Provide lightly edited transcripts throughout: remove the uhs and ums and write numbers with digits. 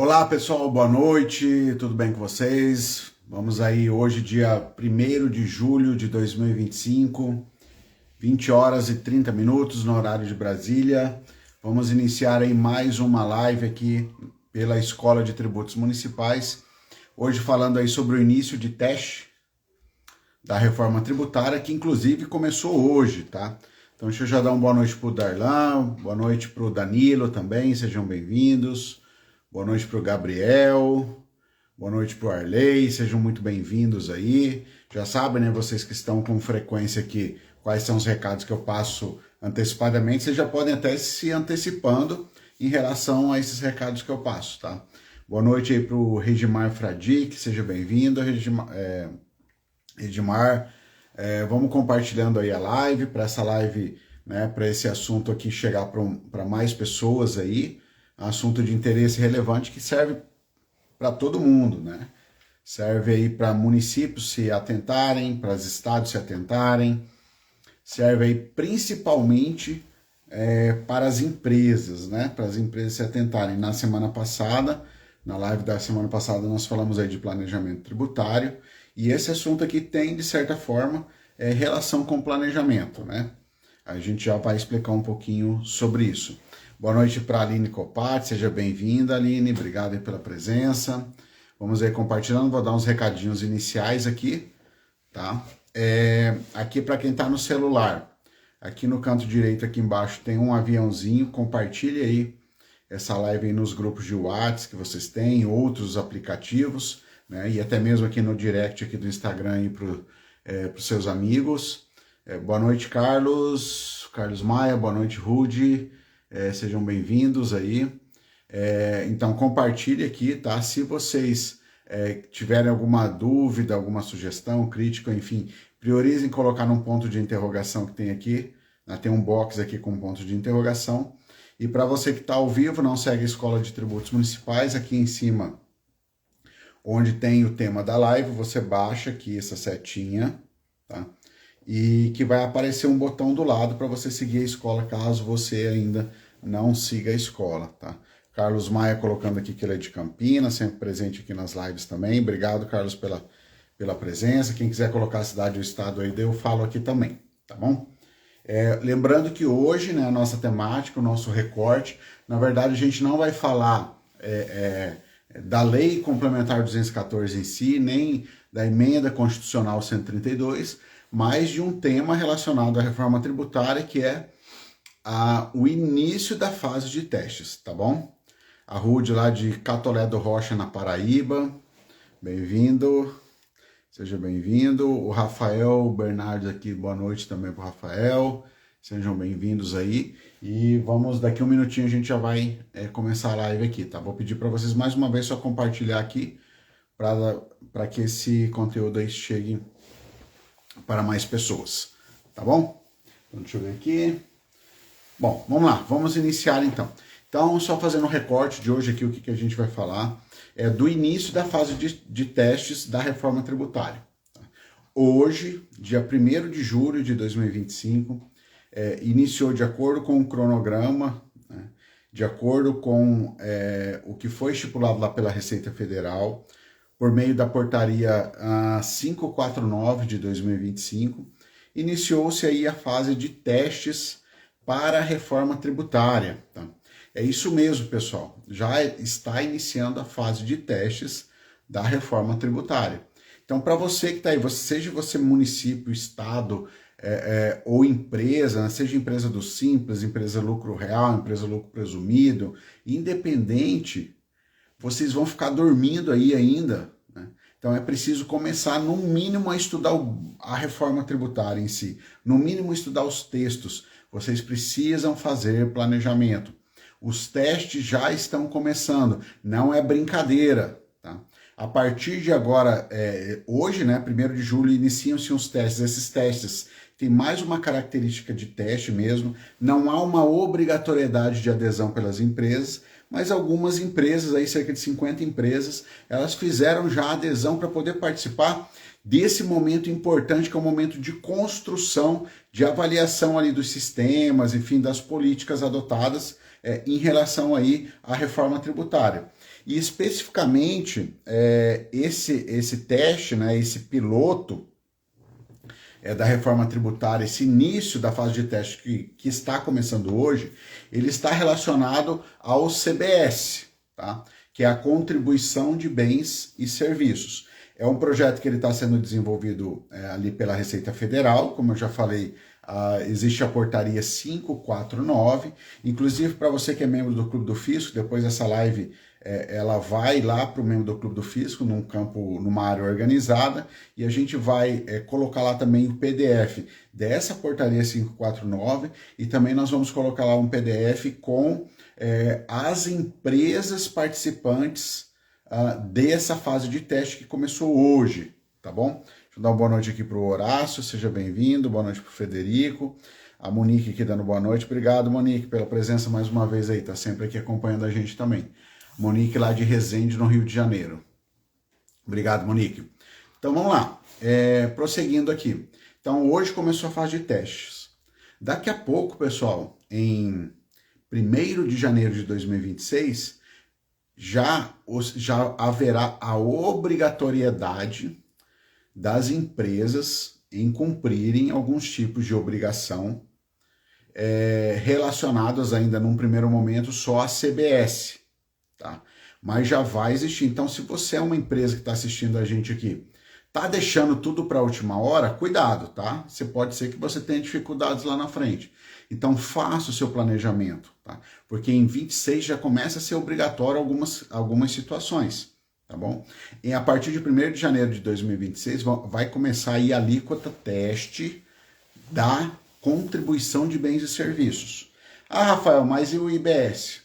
Olá pessoal, boa noite, tudo bem com vocês? Vamos aí hoje, dia 1º de julho de 2025, 20 horas e 30 minutos no horário de Brasília. Vamos iniciar aí mais uma live aqui pela Escola de Tributos Municipais. Hoje falando aí sobre o início de teste da reforma tributária, que inclusive começou hoje, tá? Então deixa eu já dar uma boa noite para o Darlan, boa noite para o Danilo também, sejam bem-vindos. Boa noite para o Gabriel, boa noite para o Arley, sejam muito bem-vindos aí. Já sabem, né, vocês que estão com frequência aqui, quais são os recados que eu passo antecipadamente, vocês já podem até se antecipando em relação a esses recados que eu passo, tá? Boa noite aí para o Regimar Fradique, seja bem-vindo, Regimar. Vamos compartilhando aí a live, para essa live, né, para esse assunto aqui chegar para mais pessoas aí. Assunto de interesse relevante que serve para todo mundo, né? Serve aí para municípios se atentarem, para os estados se atentarem, serve aí principalmente para as empresas, né? Para as empresas se atentarem. Na semana passada, na live da semana passada, nós falamos aí de planejamento tributário e esse assunto aqui tem, de certa forma, relação com planejamento, né? A gente já vai explicar um pouquinho sobre isso. Boa noite para a Aline Copati, seja bem-vinda, Aline, obrigado aí pela presença. Vamos aí compartilhando, vou dar uns recadinhos iniciais aqui, tá? Aqui para quem está no celular, aqui no canto direito, aqui embaixo, tem um aviãozinho, compartilhe aí essa live aí nos grupos de WhatsApp que vocês têm, outros aplicativos, né? E até mesmo aqui no direct aqui do Instagram aí para os seus amigos. Boa noite, Carlos Maia, boa noite, Rudy. Sejam bem-vindos aí. Então compartilhe aqui, tá? Se vocês tiverem alguma dúvida, alguma sugestão, crítica, enfim, priorizem colocar num ponto de interrogação que tem aqui, né? Tem um box aqui com um ponto de interrogação. E para você que está ao vivo, não segue a Escola de Tributos Municipais, aqui em cima, onde tem o tema da live, você baixa aqui essa setinha, tá? E que vai aparecer um botão do lado para você seguir a escola, caso você ainda não siga a escola, tá? Carlos Maia colocando aqui que ele é de Campinas, sempre presente aqui nas lives também. Obrigado, Carlos, pela presença. Quem quiser colocar a cidade ou o estado aí, eu falo aqui também, tá bom? Lembrando que hoje, né, a nossa temática, o nosso recorte, na verdade a gente não vai falar da Lei Complementar 214 em si, nem da Emenda Constitucional 132, mas de um tema relacionado à reforma tributária, que é o início da fase de testes, tá bom? A Rude lá de Catolé do Rocha, na Paraíba, bem-vindo, seja bem-vindo. O Rafael Bernardes aqui, boa noite também para o Rafael, sejam bem-vindos aí. E vamos, daqui um minutinho a gente já vai começar a live aqui, tá? Vou pedir para vocês mais uma vez só compartilhar aqui, para que esse conteúdo aí chegue para mais pessoas, tá bom? Então, deixa eu ver aqui. Bom, vamos lá, vamos iniciar então. Então, só fazendo um recorte de hoje aqui, o que a gente vai falar é do início da fase de testes da reforma tributária. Hoje, dia 1º de julho de 2025, iniciou de acordo com o cronograma, né, de acordo com o que foi estipulado lá pela Receita Federal, por meio da portaria 549 de 2025, iniciou-se aí a fase de testes para a reforma tributária. Tá? É isso mesmo, pessoal. Já está iniciando a fase de testes da reforma tributária. Então, para você que está aí, seja você município, estado ou empresa, seja empresa do Simples, empresa lucro real, empresa lucro presumido, independente, vocês vão ficar dormindo aí ainda, né? Então é preciso começar, no mínimo, a estudar a reforma tributária em si, no mínimo estudar os textos. Vocês precisam fazer planejamento. Os testes já estão começando, não é brincadeira, tá? A partir de agora, hoje, né, 1º de julho, iniciam-se os testes. Esses testes têm mais uma característica de teste mesmo, não há uma obrigatoriedade de adesão pelas empresas, mas algumas empresas, aí cerca de 50 empresas, elas fizeram já a adesão para poder participar desse momento importante, que é o momento de construção, de avaliação ali dos sistemas, enfim, das políticas adotadas em relação aí à reforma tributária. E especificamente esse teste, né, esse piloto da reforma tributária, esse início da fase de teste que está começando hoje, ele está relacionado ao CBS, tá? Que é a Contribuição de Bens e Serviços. É um projeto que ele está sendo desenvolvido ali pela Receita Federal, como eu já falei, existe a portaria 549, inclusive para você que é membro do Clube do Fisco, depois dessa live ela vai lá para o membro do Clube do Fisco, numa área organizada, e a gente vai colocar lá também o PDF dessa portaria 549, e também nós vamos colocar lá um PDF com as empresas participantes dessa fase de teste que começou hoje, tá bom? Deixa eu dar uma boa noite aqui para o Horácio, seja bem-vindo, boa noite para o Federico, a Monique aqui dando boa noite, obrigado Monique pela presença mais uma vez aí, tá sempre aqui acompanhando a gente também. Monique lá de Resende, no Rio de Janeiro. Obrigado, Monique. Então vamos lá, prosseguindo aqui. Então hoje começou a fase de testes. Daqui a pouco, pessoal, em 1º de janeiro de 2026, já haverá a obrigatoriedade das empresas em cumprirem alguns tipos de obrigação relacionados ainda num primeiro momento só à CBS, tá? Mas já vai existir. Então, se você é uma empresa que está assistindo a gente aqui, tá deixando tudo para a última hora, cuidado, tá? Pode ser que você tenha dificuldades lá na frente. Então, faça o seu planejamento, tá? Porque em 26 já começa a ser obrigatório algumas situações, tá bom? E a partir de 1º de janeiro de 2026 vai começar aí a alíquota teste da contribuição de bens e serviços. Ah, Rafael, mas e o IBS?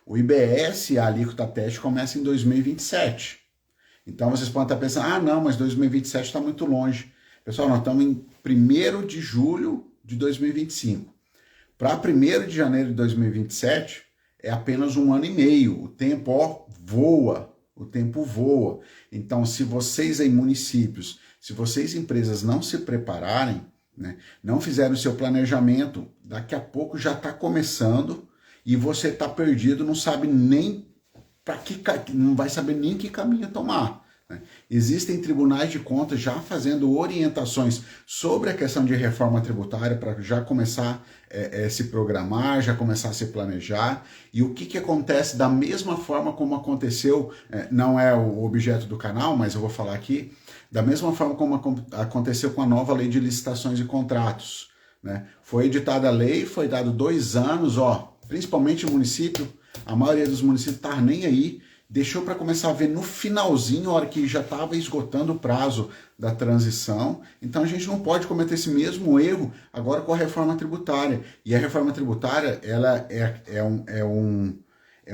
O IBS, a alíquota teste, começa em 2027. Então vocês podem estar pensando, não, mas 2027 está muito longe. Pessoal, nós estamos em 1º de julho de 2025. Para 1º de janeiro de 2027, é apenas 1 ano e meio. O tempo voa. O tempo voa. Então, se vocês em municípios, se vocês empresas não se prepararem, né, não fizerem o seu planejamento, daqui a pouco já está começando e você está perdido, não sabe nem não vai saber nem que caminho tomar, né? Existem tribunais de contas já fazendo orientações sobre a questão de reforma tributária para já começar a se programar, já começar a se planejar. E o que acontece da mesma forma como aconteceu, não é o objeto do canal, mas eu vou falar aqui, da mesma forma como aconteceu com a nova lei de licitações e contratos, né? Foi editada a lei, foi dado 2 anos, principalmente o município, a maioria dos municípios não estava nem aí, deixou para começar a ver no finalzinho, a hora que já estava esgotando o prazo da transição. Então a gente não pode cometer esse mesmo erro agora com a reforma tributária. E a reforma tributária, ela é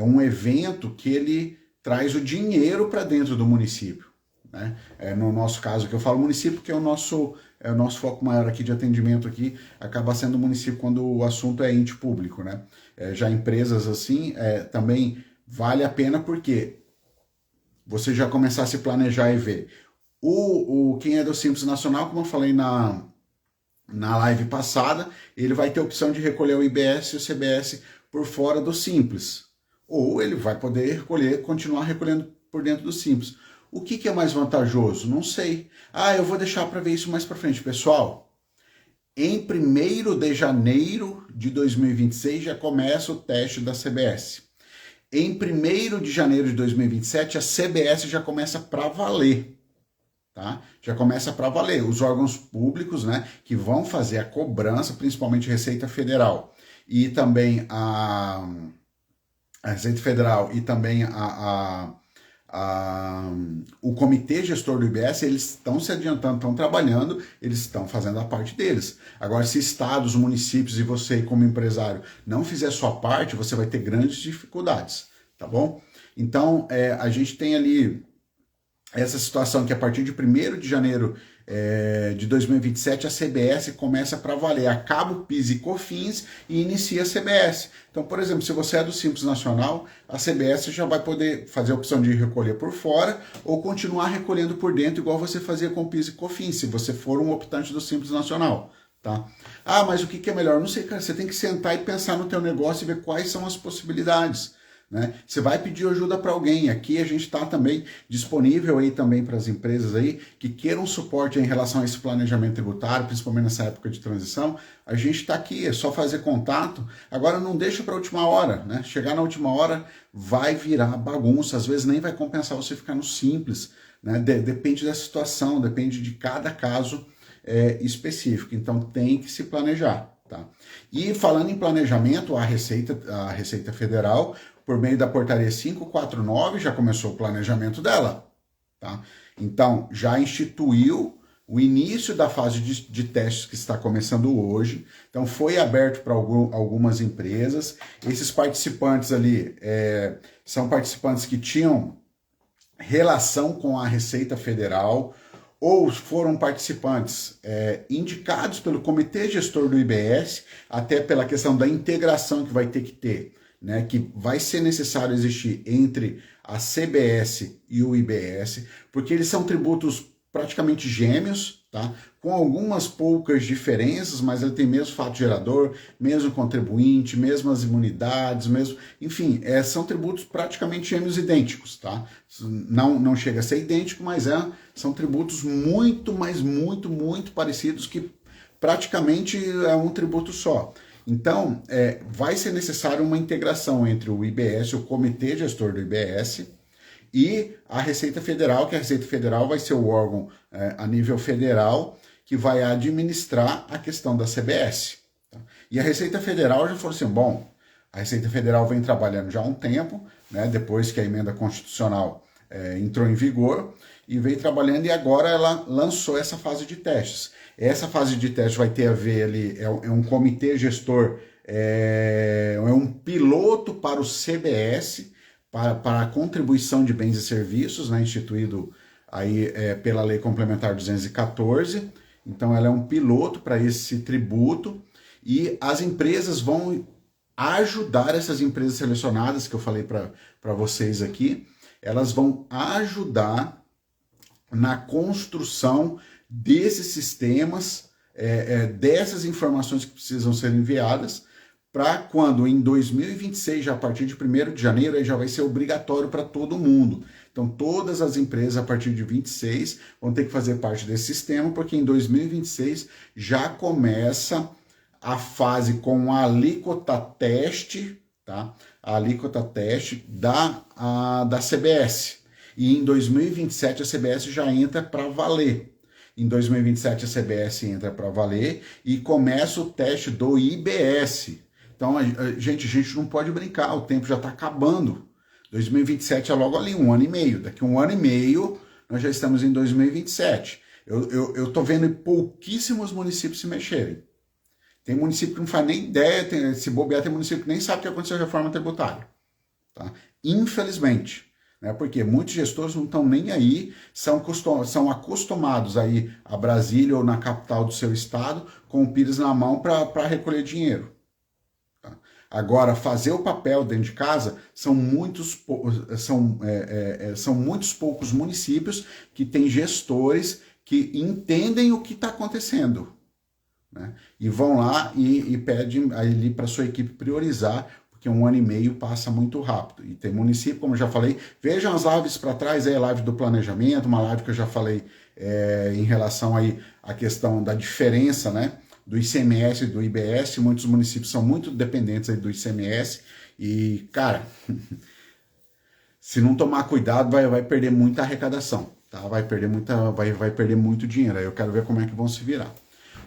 um evento que ele traz o dinheiro para dentro do município, né? No nosso caso, que eu falo município, que é o nosso foco maior aqui de atendimento aqui, acaba sendo o município quando o assunto é ente público, né? Já empresas assim, também vale a pena porque você já começar a se planejar e ver. Quem é do Simples Nacional, como eu falei na live passada, ele vai ter a opção de recolher o IBS e o CBS por fora do Simples. Ou ele vai poder continuar recolhendo por dentro do Simples. O que é mais vantajoso? Não sei. Eu vou deixar para ver isso mais para frente. Pessoal, em 1º de janeiro de 2026 já começa o teste da CBS. Em 1º de janeiro de 2027 a CBS já começa para valer, tá? Já começa para valer. Os órgãos públicos, né, que vão fazer a cobrança, principalmente a Receita Federal e também a Receita Federal e também o comitê gestor do IBS, eles estão se adiantando, estão trabalhando, eles estão fazendo a parte deles. Agora, se estados, municípios e você como empresário não fizer a sua parte, você vai ter grandes dificuldades, tá bom? Então, a gente tem ali essa situação que a partir de 1º de janeiro de 2027 a CBS começa para valer, acaba o PIS e COFINS e inicia a CBS. Então, por exemplo, se você é do Simples Nacional, a CBS já vai poder fazer a opção de recolher por fora ou continuar recolhendo por dentro, igual você fazia com o PIS e COFINS, se você for um optante do Simples Nacional, tá? Mas o que é melhor? Não sei, cara, você tem que sentar e pensar no teu negócio e ver quais são as possibilidades, né? Você vai pedir ajuda para alguém. Aqui a gente está também disponível aí também para as empresas aí que queiram suporte em relação a esse planejamento tributário, principalmente nessa época de transição. A gente está aqui, é só fazer contato. Agora não deixa para a última hora, né? Chegar na última hora vai virar bagunça, às vezes nem vai compensar você ficar no simples, né? Depende da situação, depende de cada caso específico. Então tem que se planejar, tá? E falando em planejamento, a Receita Federal, por meio da portaria 549, já começou o planejamento dela, tá? Então, já instituiu o início da fase de testes que está começando hoje. Então, foi aberto para algumas empresas. Esses participantes ali são participantes que tinham relação com a Receita Federal ou foram participantes indicados pelo Comitê Gestor do IBS, até pela questão da integração que vai ter que ter, né, que vai ser necessário existir entre a CBS e o IBS, porque eles são tributos praticamente gêmeos, tá? Com algumas poucas diferenças, mas ele tem mesmo fato gerador, mesmo contribuinte, mesmas imunidades, mesmo, enfim, são tributos praticamente gêmeos idênticos, tá? Não chega a ser idêntico, mas são tributos muito, mas muito parecidos, que praticamente é um tributo só. Então, vai ser necessário uma integração entre o IBS, o Comitê Gestor do IBS, e a Receita Federal, que a Receita Federal vai ser o órgão a nível federal que vai administrar a questão da CBS. Tá? E a Receita Federal já falou assim, bom, a Receita Federal vem trabalhando já há um tempo, né, depois que a emenda constitucional entrou em vigor, e veio trabalhando, e agora ela lançou essa fase de testes. Essa fase de teste vai ter a ver ali, é um comitê gestor, é um piloto para o CBS, para a contribuição de bens e serviços, né, instituído aí pela Lei Complementar 214. Então ela é um piloto para esse tributo, e as empresas vão ajudar, essas empresas selecionadas que eu falei para vocês aqui, elas vão ajudar na construção desses sistemas, dessas informações que precisam ser enviadas, para quando em 2026, já a partir de 1º de janeiro, aí já vai ser obrigatório para todo mundo. Então todas as empresas a partir de 26 vão ter que fazer parte desse sistema, porque em 2026 já começa a fase com a alíquota teste, tá? A alíquota teste da CBS. E em 2027 a CBS já entra para valer. Em 2027 a CBS entra para valer e começa o teste do IBS. Então, a gente não pode brincar, o tempo já está acabando. 2027 é logo ali, 1 ano e meio. Daqui a 1 ano e meio, nós já estamos em 2027. Eu estou vendo pouquíssimos municípios se mexerem. Tem município que não faz nem ideia, se bobear, tem município que nem sabe o que aconteceu com a reforma tributária. Tá? Infelizmente. Né? Porque muitos gestores não estão nem aí, são acostumados a ir a Brasília ou na capital do seu estado com o Pires na mão para recolher dinheiro. Tá? Agora, fazer o papel dentro de casa, são muitos poucos municípios que têm gestores que entendem o que está acontecendo. Né? E vão lá e pedem ali para a sua equipe priorizar, porque 1 ano e meio passa muito rápido. E tem município, como eu já falei, vejam as lives para trás, aí a live do planejamento, uma live que eu já falei em relação aí à questão da diferença, né, do ICMS e do IBS. Muitos municípios são muito dependentes aí do ICMS e, cara, se não tomar cuidado, vai perder muita arrecadação, tá? Vai perder muito dinheiro. Aí eu quero ver como é que vão se virar.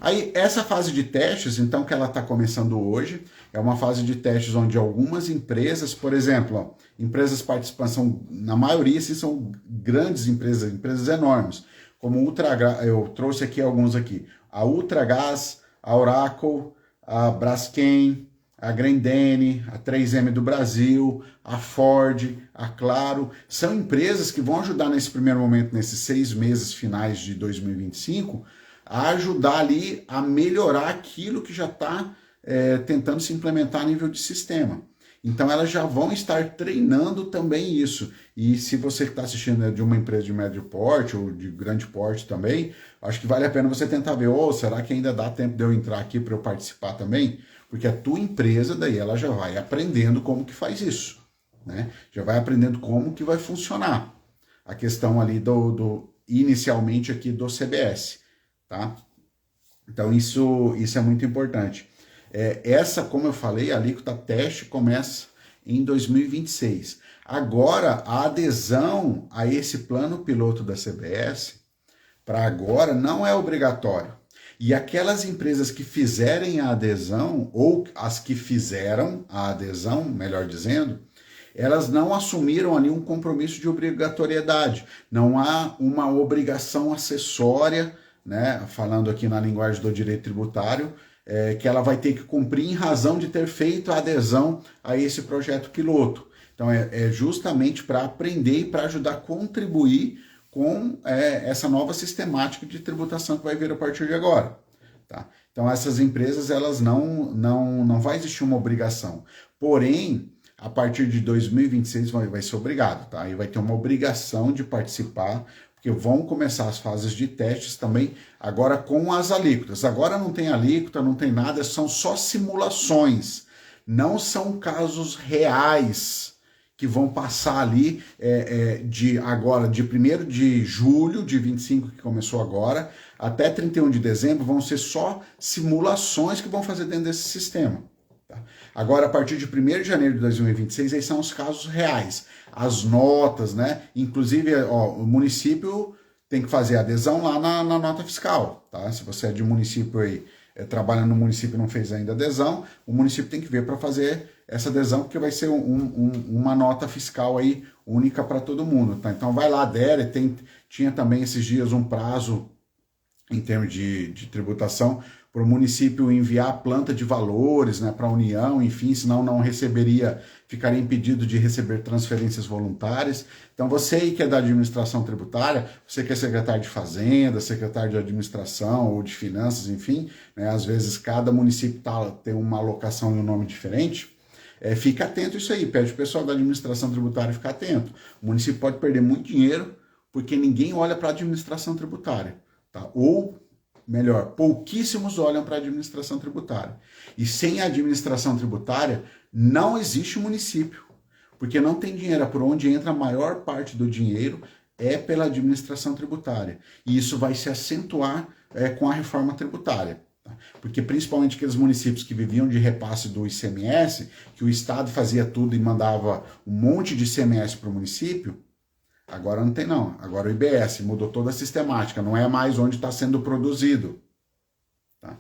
Aí, essa fase de testes, então, que ela está começando hoje, é uma fase de testes onde algumas empresas, por exemplo, ó, empresas participantes, na maioria, assim, são grandes empresas enormes, como Ultragás, eu trouxe aqui alguns aqui, a Ultragás, a Oracle, a Braskem, a Grendene, a 3M do Brasil, a Ford, a Claro, são empresas que vão ajudar nesse primeiro momento, nesses 6 meses finais de 2025, a ajudar ali a melhorar aquilo que já está tentando se implementar a nível de sistema. Então elas já vão estar treinando também isso. E se você está assistindo de uma empresa de médio porte ou de grande porte também, acho que vale a pena você tentar ver, será que ainda dá tempo de eu entrar aqui para eu participar também? Porque a tua empresa daí ela já vai aprendendo como que faz isso. né? Já vai aprendendo como que vai funcionar a questão ali inicialmente aqui do CBS, tá? Então isso é muito importante. Como eu falei, a alíquota teste começa em 2026. Agora, a adesão a esse plano piloto da CBS, para agora, não é obrigatório. E aquelas empresas que fizerem a adesão, ou as que fizeram a adesão, melhor dizendo, elas não assumiram ali um compromisso de obrigatoriedade. Não há uma obrigação acessória, né, falando aqui na linguagem do direito tributário, que ela vai ter que cumprir em razão de ter feito a adesão a esse projeto piloto. Então é justamente para aprender e para ajudar a contribuir com essa nova sistemática de tributação que vai vir a partir de agora. Tá? Então essas empresas, elas não vai existir uma obrigação. Porém, a partir de 2026 vai ser obrigado, tá? E vai ter uma obrigação de participar, porque vão começar as fases de testes também agora com as alíquotas. Agora não tem alíquota, não tem nada, são só simulações, não são casos reais que vão passar ali de 1º de julho de 25, que começou agora, até 31 de dezembro, vão ser só simulações que vão fazer dentro desse sistema. Tá? Agora, a partir de 1º de janeiro de 2026, aí são os casos reais, as notas, né? Inclusive, o município tem que fazer adesão lá na nota fiscal, tá? Se você é de município aí, trabalha no município e não fez ainda adesão, o município tem que ver para fazer essa adesão, porque vai ser uma nota fiscal aí única para todo mundo, tá? Então vai lá, adere. Tinha também esses dias um prazo em termos de tributação para o município enviar a planta de valores, né, para a União, enfim, senão não receberia, ficaria impedido de receber transferências voluntárias. Então você aí que é da administração tributária, você que é secretário de Fazenda, secretário de Administração ou de Finanças, enfim, né, às vezes cada município tem uma alocação e um nome diferente, fica atento a isso aí, pede o pessoal da administração tributária ficar atento. O município pode perder muito dinheiro porque ninguém olha para a administração tributária, tá? Ou melhor, pouquíssimos olham para a administração tributária. E sem a administração tributária, não existe município, porque não tem dinheiro. É por onde entra a maior parte do dinheiro é pela administração tributária. E isso vai se acentuar com a reforma tributária. Tá? Porque principalmente aqueles municípios que viviam de repasse do ICMS, que o Estado fazia tudo e mandava um monte de ICMS para o município, agora não tem não, agora o IBS mudou toda a sistemática, não é mais onde está sendo produzido. Tá?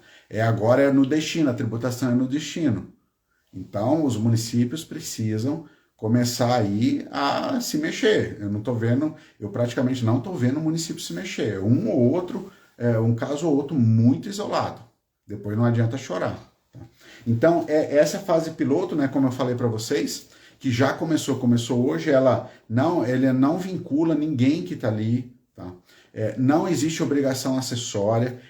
Agora é no destino, a tributação é no destino. Então os municípios precisam começar aí a se mexer. Eu praticamente não estou vendo o município se mexer. Um ou outro, um caso ou outro muito isolado. Depois não adianta chorar. Tá? Então essa fase piloto, né, como eu falei para vocês, que já começou hoje, ele não vincula ninguém que está ali, tá? Não existe obrigação acessória,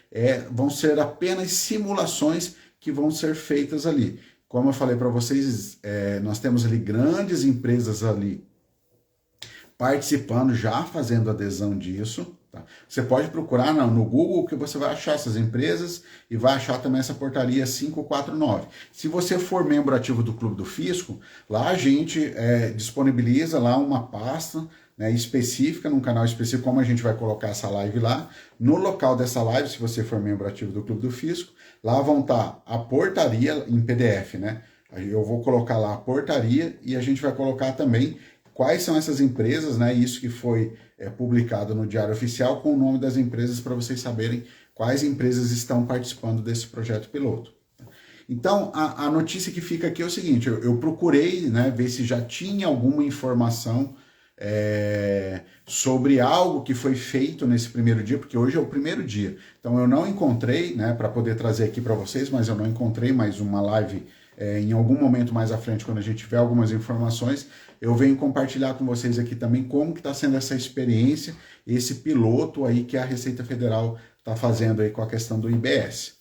vão ser apenas simulações que vão ser feitas ali. Como eu falei para vocês, nós temos ali grandes empresas ali participando, já fazendo adesão disso. Tá? Você pode procurar no Google que você vai achar essas empresas e vai achar também essa portaria 549. Se você for membro ativo do Clube do Fisco, lá a gente disponibiliza lá uma pasta, né, específica, num canal específico, como a gente vai colocar essa live lá. No local dessa live, se você for membro ativo do Clube do Fisco, lá vão estar a portaria em PDF, né? Eu vou colocar lá a portaria e a gente vai colocar também quais são essas empresas, né? Isso que foi publicado no Diário Oficial com o nome das empresas para vocês saberem quais empresas estão participando desse projeto piloto. Então, a notícia que fica aqui é o seguinte, eu procurei, né, ver se já tinha alguma informação sobre algo que foi feito nesse primeiro dia, porque hoje é o primeiro dia. Então eu não encontrei, né, para poder trazer aqui para vocês, mas eu não encontrei mais uma live em algum momento mais à frente, quando a gente tiver algumas informações, eu venho compartilhar com vocês aqui também como que está sendo essa experiência, esse piloto aí que a Receita Federal está fazendo aí com a questão do IBS.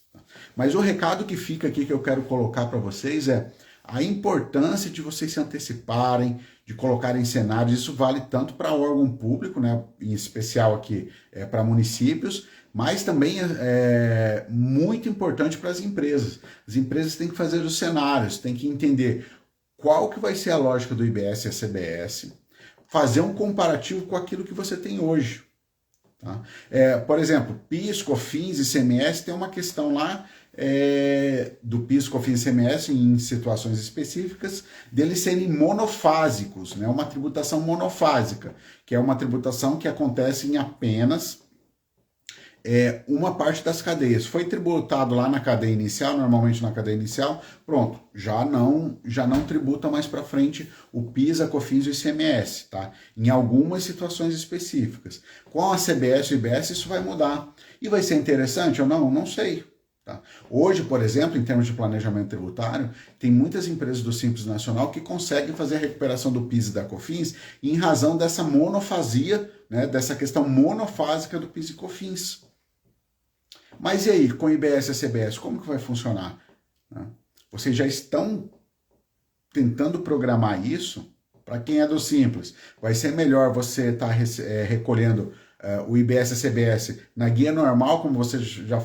Mas o recado que fica aqui que eu quero colocar para vocês é a importância de vocês se anteciparem, de colocarem cenários. Isso vale tanto para órgão público, né, em especial aqui para municípios, mas também é muito importante para as empresas. As empresas têm que fazer os cenários, têm que entender qual que vai ser a lógica do IBS e a CBS, fazer um comparativo com aquilo que você tem hoje. Tá? Por exemplo, PIS, COFINS e ICMS tem uma questão lá do PIS, COFINS e ICMS em situações específicas deles serem monofásicos, né? Uma tributação monofásica, que é uma tributação que acontece em apenas uma parte das cadeias. Foi tributado lá na cadeia inicial, normalmente na cadeia inicial, pronto, já não tributa mais para frente o PIS, a COFINS e o ICMS, tá? Em algumas situações específicas. Com a CBS e o IBS isso vai mudar. E vai ser interessante ou não? Não sei. Tá? Hoje, por exemplo, em termos de planejamento tributário, tem muitas empresas do Simples Nacional que conseguem fazer a recuperação do PIS e da COFINS em razão dessa monofasia, né, dessa questão monofásica do PIS e COFINS. Mas e aí, com o IBS e a CBS, como que vai funcionar? Vocês já estão tentando programar isso? Para quem é do Simples, vai ser melhor você estar recolhendo o IBS e a CBS na guia normal, como você já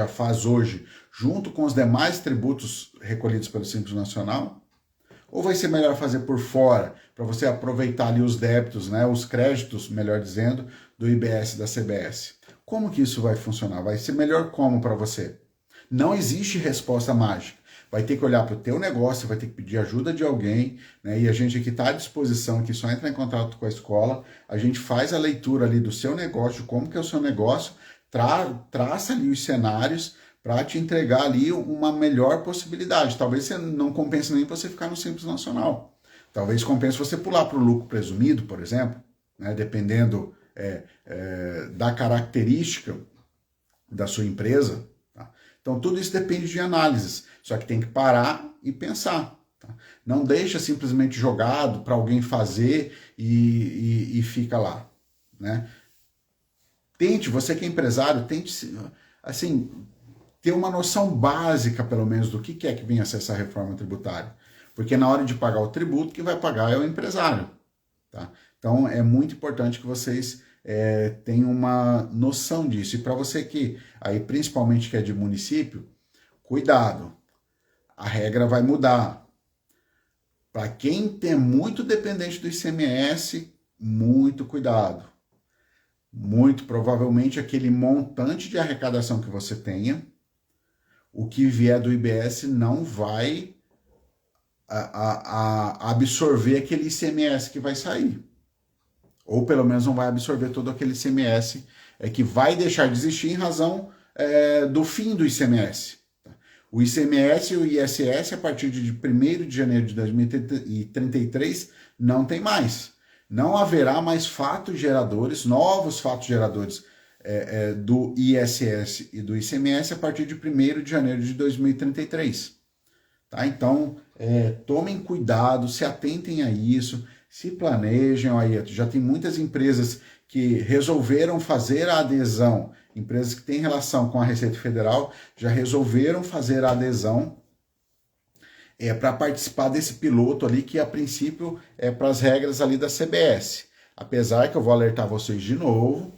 faz hoje, junto com os demais tributos recolhidos pelo Simples Nacional? Ou vai ser melhor fazer por fora, para você aproveitar ali os débitos, né, os créditos, melhor dizendo, do IBS e da CBS? Como que isso vai funcionar? Vai ser melhor como para você? Não existe resposta mágica. Vai ter que olhar para o teu negócio, vai ter que pedir ajuda de alguém, né? E a gente aqui está à disposição, que só entra em contato com a escola, a gente faz a leitura ali do seu negócio, como que é o seu negócio, traça ali os cenários para te entregar ali uma melhor possibilidade. Talvez você não compense nem você ficar no Simples Nacional. Talvez compense você pular para o lucro presumido, por exemplo, né? Dependendo da característica da sua empresa. Tá? Então tudo isso depende de análises, só que tem que parar e pensar. Tá? Não deixa simplesmente jogado para alguém fazer e fica lá. Né? Tente, você que é empresário, tente assim, ter uma noção básica, pelo menos, do que é que vem a ser essa reforma tributária. Porque na hora de pagar o tributo, quem vai pagar é o empresário. Tá? Então é muito importante que vocês tenham uma noção disso. E para você que, aí principalmente que é de município, cuidado, a regra vai mudar. Para quem é muito dependente do ICMS, muito cuidado. Muito provavelmente aquele montante de arrecadação que você tenha, o que vier do IBS não vai absorver aquele ICMS que vai sair. Ou pelo menos não vai absorver todo aquele ICMS que vai deixar de existir em razão do fim do ICMS. O ICMS e o ISS, a partir de 1º de janeiro de 2033, não tem mais. Não haverá mais fatos geradores, novos fatos geradores do ISS e do ICMS a partir de 1º de janeiro de 2033. Tá? Então, tomem cuidado, se atentem a isso, se planejem. Aí, já tem muitas empresas que resolveram fazer a adesão, empresas que têm relação com a Receita Federal, já resolveram fazer a adesão para participar desse piloto ali, que a princípio é para as regras ali da CBS. Apesar que eu vou alertar vocês de novo,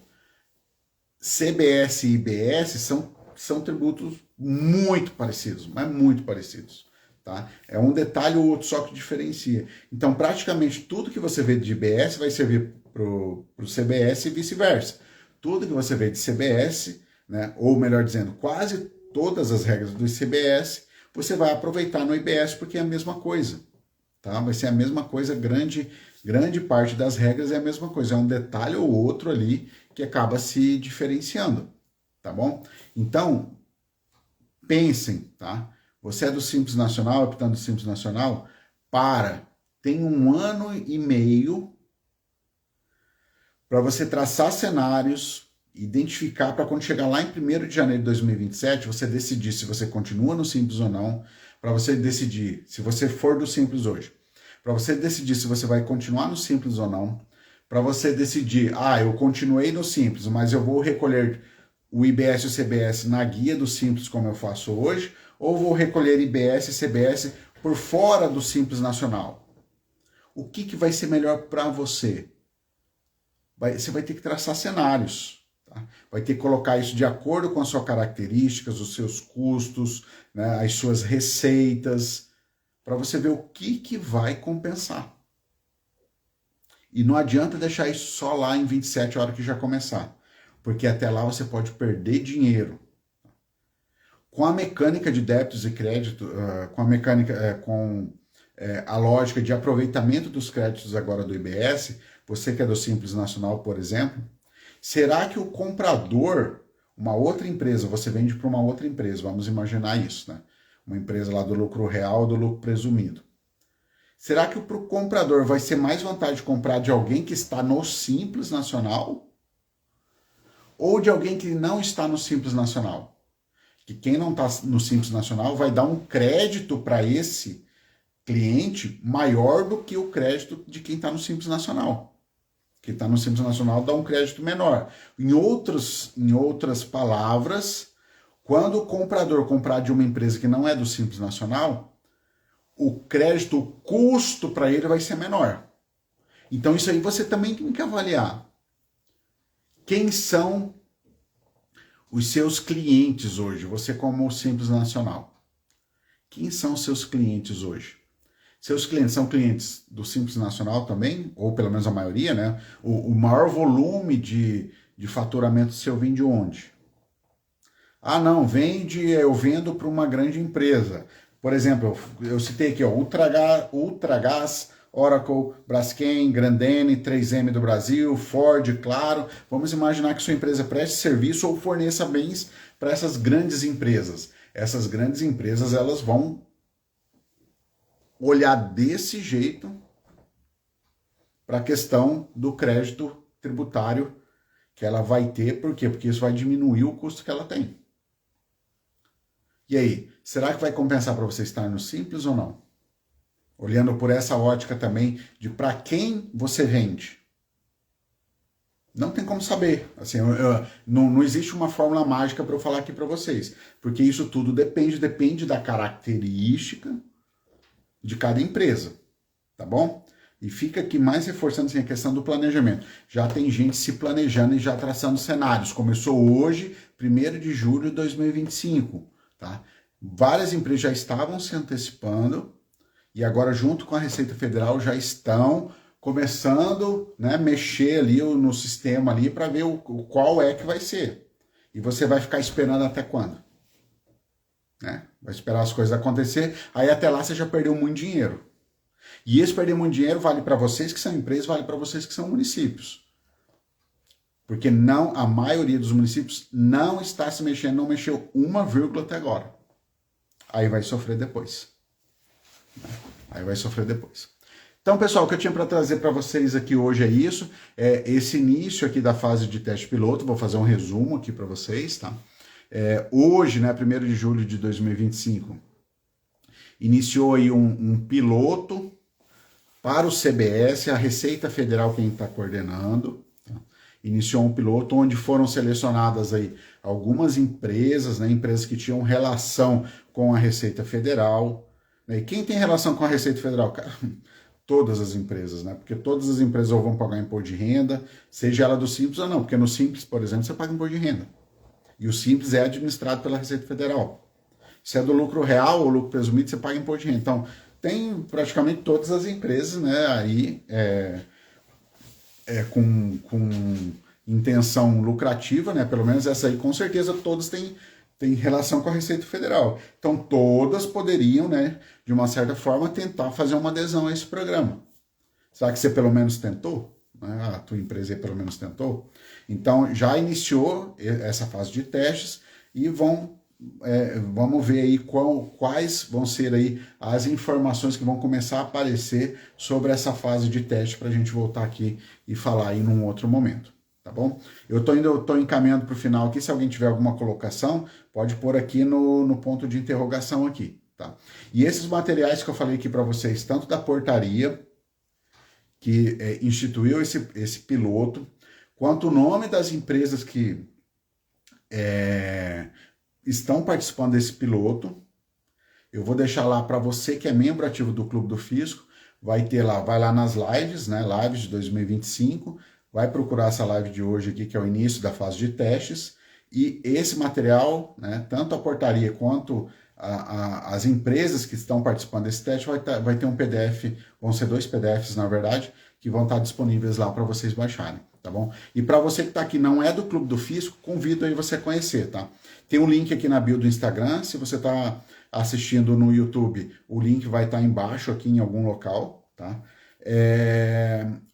CBS e IBS são tributos muito parecidos, mas muito parecidos. Tá? É um detalhe ou outro só que diferencia. Então, praticamente tudo que você vê de IBS vai servir para o CBS e vice-versa. Tudo que você vê de CBS, né, ou melhor dizendo, quase todas as regras do CBS, você vai aproveitar no IBS porque é a mesma coisa. Tá? Vai ser a mesma coisa, grande parte das regras é a mesma coisa. É um detalhe ou outro ali que acaba se diferenciando. Tá bom? Então, pensem, tá? Você é do Simples Nacional, optando do Simples Nacional, tem 1 ano e meio para você traçar cenários, identificar para quando chegar lá em 1º de janeiro de 2027, você decidir se você continua no Simples ou não, para você decidir, se você for do Simples hoje, para você decidir se você vai continuar no Simples ou não, para você decidir, eu continuei no Simples, mas eu vou recolher o IBS e o CBS na guia do Simples como eu faço hoje, ou vou recolher IBS e CBS por fora do Simples Nacional? O que vai ser melhor para você? Você vai ter que traçar cenários. Tá? Vai ter que colocar isso de acordo com as suas características, os seus custos, né, as suas receitas. para você ver o que vai compensar. E não adianta deixar isso só lá em 27 horas que já começar, porque até lá você pode perder dinheiro. Com a mecânica de débitos e crédito, a lógica de aproveitamento dos créditos agora do IBS, você que é do Simples Nacional, por exemplo, será que o comprador, uma outra empresa, você vende para uma outra empresa, vamos imaginar isso, né? Uma empresa lá do lucro real ou do lucro presumido. Será que para o comprador vai ser mais vantagem comprar de alguém que está no Simples Nacional ou de alguém que não está no Simples Nacional? Que quem não está no Simples Nacional vai dar um crédito para esse cliente maior do que o crédito de quem está no Simples Nacional. Quem está no Simples Nacional dá um crédito menor. Em outras palavras, quando o comprador comprar de uma empresa que não é do Simples Nacional, o crédito, o custo para ele vai ser menor. Então isso aí você também tem que avaliar. Quem são os seus clientes hoje? Você como Simples Nacional. Quem são os seus clientes hoje? Seus clientes são clientes do Simples Nacional também, ou pelo menos a maioria, né? O maior volume de faturamento seu vem de onde? Ah, não, eu vendo para uma grande empresa. Por exemplo, eu citei aqui, ó, Ultragaz, Oracle, Braskem, Grandene, 3M do Brasil, Ford, Claro. Vamos imaginar que sua empresa preste serviço ou forneça bens para essas grandes empresas. Essas grandes empresas, elas vão olhar desse jeito para a questão do crédito tributário que ela vai ter. Por quê? Porque isso vai diminuir o custo que ela tem. E aí, será que vai compensar para você estar no Simples ou não? Olhando por essa ótica também de para quem você vende. Não tem como saber. Assim, não existe uma fórmula mágica para eu falar aqui para vocês. Porque isso tudo depende da característica de cada empresa. Tá bom? E fica aqui mais reforçando assim, a questão do planejamento. Já tem gente se planejando e já traçando cenários. Começou hoje, 1º de julho de 2025. Tá? Várias empresas já estavam se antecipando e agora, junto com a Receita Federal, já estão começando, né, mexer ali no sistema ali para ver qual é que vai ser. E você vai ficar esperando até quando? Né? Vai esperar as coisas acontecer, aí até lá você já perdeu muito dinheiro. E esse perder muito dinheiro vale para vocês que são empresas, vale para vocês que são municípios. Porque a maioria dos municípios não está se mexendo, não mexeu 1, até agora. Aí vai sofrer depois. Então, pessoal, o que eu tinha para trazer para vocês aqui hoje é isso. É esse início aqui da fase de teste piloto. Vou fazer um resumo aqui para vocês, tá? Hoje, né, 1º de julho de 2025, iniciou aí um piloto para o CBS, a Receita Federal quem está coordenando. Iniciou um piloto onde foram selecionadas aí algumas empresas, né, empresas que tinham relação com a Receita Federal. Né, e quem tem relação com a Receita Federal? Cara, todas as empresas, né? Porque todas as empresas ou vão pagar imposto de renda, seja ela do Simples ou não, porque no Simples, por exemplo, você paga imposto de renda. E o Simples é administrado pela Receita Federal. Se é do lucro real ou lucro presumido, você paga imposto de renda. Então, tem praticamente todas as empresas, né, aí com intenção lucrativa, né? Pelo menos essa aí, com certeza, todas têm relação com a Receita Federal. Então, todas poderiam, né, de uma certa forma, tentar fazer uma adesão a esse programa. Será que você pelo menos tentou? A tua empresa aí pelo menos tentou? Então, já iniciou essa fase de testes e vamos ver aí quais vão ser aí as informações que vão começar a aparecer sobre essa fase de teste para a gente voltar aqui e falar aí num outro momento, tá bom? Eu tô encaminhando para o final aqui, se alguém tiver alguma colocação, pode pôr aqui no ponto de interrogação aqui, tá? E esses materiais que eu falei aqui para vocês, tanto da portaria, que instituiu esse piloto, quanto o nome das empresas que estão participando desse piloto, eu vou deixar lá para você que é membro ativo do Clube do Fisco, vai lá nas lives, né, lives de 2025, vai procurar essa live de hoje aqui, que é o início da fase de testes, e esse material, né, tanto a portaria quanto as empresas que estão participando desse teste vai ter um PDF, vão ser 2 PDFs, na verdade, que vão estar disponíveis lá para vocês baixarem, tá bom? E para você que está aqui não é do Clube do Fisco, convido aí você a conhecer, tá? Tem um link aqui na bio do Instagram, se você está assistindo no YouTube, o link vai estar embaixo aqui em algum local, tá?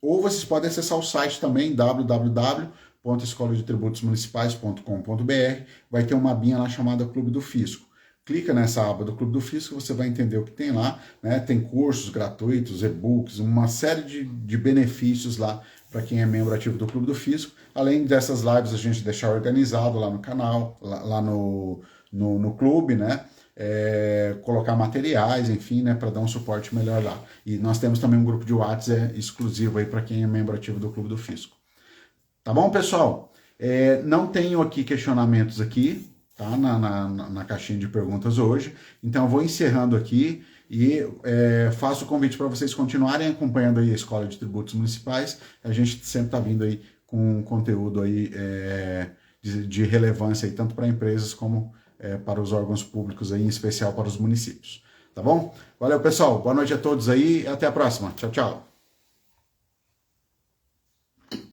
Ou vocês podem acessar o site também, www.escoladetributosmunicipais.com.br, vai ter uma abinha lá chamada Clube do Fisco. Clica nessa aba do Clube do Fisco, você vai entender o que tem lá, né? Tem cursos gratuitos, e-books, uma série de benefícios lá para quem é membro ativo do Clube do Fisco. Além dessas lives, a gente deixar organizado lá no canal, lá no clube, né? Colocar materiais, enfim, né, para dar um suporte melhor lá. E nós temos também um grupo de WhatsApp exclusivo aí para quem é membro ativo do Clube do Fisco. Tá bom, pessoal? Não tenho aqui questionamentos aqui, tá? Na caixinha de perguntas hoje. Então eu vou encerrando aqui e faço o convite para vocês continuarem acompanhando aí a Escola de Tributos Municipais. A gente sempre está vindo aí com conteúdo aí de relevância aí, tanto para empresas como para os órgãos públicos aí, em especial para os municípios. Tá bom? Valeu, pessoal. Boa noite a todos aí e até a próxima. Tchau, tchau.